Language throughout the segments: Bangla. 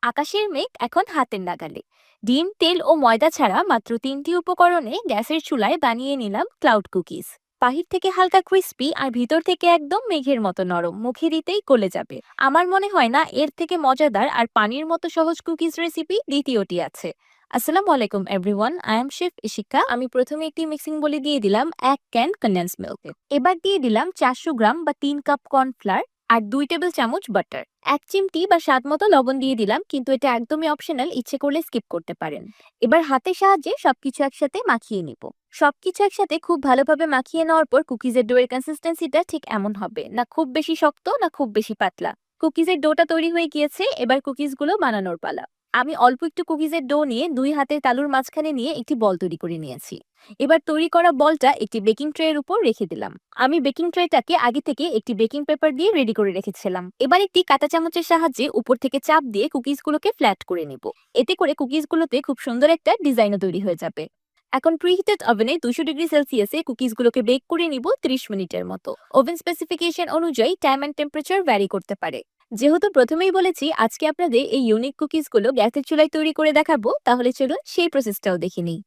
আকাশের মেঘ এখন হাতের নাগালে। ডিম, তেল ও ময়দা ছাড়া মাত্র 3টি উপকরণে গ্যাসের চুলায় বানিয়ে নিলাম ক্লাউড কুকিজ। বাহির থেকে হালকা ক্রিস্পি আর ভিতর থেকে একদম মেঘের মতো নরম, মুখে দিতেই গলে যাবে। আমার মনে হয় না এর থেকে মজাদার আর পানির মতো সহজ কুকিজ রেসিপি দ্বিতীয়টি আছে। আসসালামু আলাইকুম everyone, I am chef Ishika. আমি প্রথমে একটি মিক্সিং বলে দিয়ে দিলাম 1 ক্যান কনডেন্স মিল্ক। এবার দিয়ে দিলাম 400 গ্রাম বা 3 কাপ কর্নফ্লাওয়ার আর 2 টেবিল চামচ বাটার। 1 চিমটি বা স্বাদ মতো লবণ দিয়ে দিলাম, কিন্তু এটা একদমই অপশনাল, ইচ্ছে করলে স্কিপ করতে পারেন। এবার হাতের সাহায্যে সবকিছু একসাথে মাখিয়ে নিব। সবকিছু একসাথে খুব ভালোভাবে মাখিয়ে নেওয়ার পর কুকিজের ডোয়ের কনসিস্টেন্সিটা ঠিক এমন হবে, না খুব বেশি শক্ত না খুব বেশি পাতলা। কুকিজের ডোটা তৈরি হয়ে গিয়েছে, এবার কুকিজগুলো বানানোর পালা। আমি অল্প একটু কুকিজের ডো নিয়ে 2 হাতের তালুর মাঝখানে নিয়ে একটি বল তৈরি করে নিয়েছি। এবার তৈরি করা বলটা একটি বেকিং ট্রে এর উপর রেখে দিলাম। আমি বেকিং ট্রেটাকে আগে থেকে একটি বেকিং পেপার দিয়ে রেডি করে রেখেছিলাম। এবার একটি কাঁটা চামচের সাহায্যে উপর থেকে চাপ দিয়ে কুকিজগুলোকে ফ্ল্যাট করে নেব। এতে করে কুকিজগুলোতে খুব সুন্দর একটা ডিজাইনও তৈরি হয়ে যাবে। এখন প্রিহিটেড ওভেনে 200 ডিগ্রি সেলসিয়াসে কুকিজগুলোকে বেক করে নিব 30 মিনিটের মতো। ওভেন স্পেসিফিকেশন অনুযায়ী টাইম অ্যান্ড টেম্পারেচার ভ্যারি করতে পারে। যেহেতু প্রথমেই বলেছি আজকে আপনাদের এই ইউনিক কুকিজগুলো গ্যাসের চুলায় তৈরি করে দেখাবো, তাহলে চলুন সেই প্রসেসটাও দেখে নিই।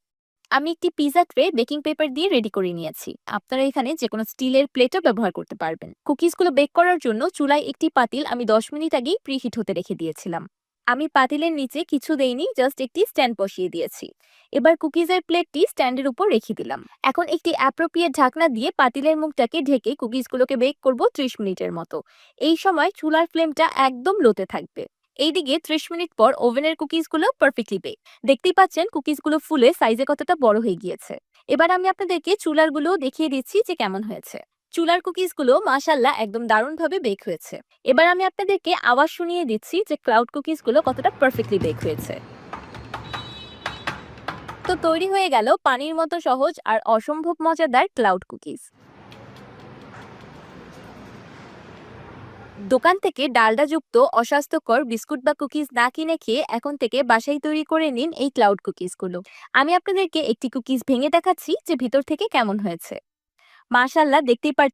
আমি একটি পিজা ট্রে বেকিং পেপার দিয়ে রেডি করে নিয়েছি। আপনারা এখানে যে কোনো স্টিলের প্লেটও ব্যবহার করতে পারবেন। কুকিজগুলো বেক করার জন্য চুলায় একটি পাতিল আমি 10 মিনিট আগেই প্রিহিট হতে রেখে দিয়েছিলাম। আমি পাতিলের নিচে কিছু দেইনি, জাস্ট একটি স্ট্যান্ড বসিয়ে দিয়েছি। এবার কুকিজের প্লেটটি স্ট্যান্ডের উপর রেখে দিলাম। এখন একটি অ্যাপ্রোপ্রিয়েট ঢাকনা দিয়ে পাতিলের মুখটাকে ঢেকে কুকিজগুলোকে বেক করব 30 মিনিটের মতো। এই সময় চুলার ফ্লেমটা একদম লোতে থাকবে। এইদিকে 30 মিনিট পর ওভেনের কুকিজগুলো পারফেক্টলি বেক। দেখতেই পাচ্ছেন কুকিজগুলো ফুলে সাইজে কতটা বড় হয়ে গিয়েছে। এবার আমি আপনাদেরকে চুলারগুলো দেখিয়ে দিচ্ছি যে কেমন হয়েছে। চুলার কুকিজগুলো মাশাআল্লাহ একদম দারুণভাবে বেক হয়েছে। এবার আমি আপনাদেরকে আওয়াজ শুনিয়ে দিচ্ছি যে ক্লাউড কুকিজগুলো কতটা পারফেক্টলি বেক হয়েছে। তো তৈরি হয়ে গেল পানির মতো সহজ আর অসম্ভব মজাদার ক্লাউড কুকিজ। দোকান থেকে ডালডাযুক্ত অস্বাস্থ্যকর বিস্কুট বা কুকিজ না কিনে খেয়ে এখন থেকে বাসায় তৈরি করে নিন এই ক্লাউড কুকিজগুলো। আমি আপনাদেরকে একটি কুকিজ ভেঙে দেখাচ্ছি যে ভিতর থেকে কেমন হয়েছে। মাশাআল্লাহ, দেখতেই পাচ্ছেন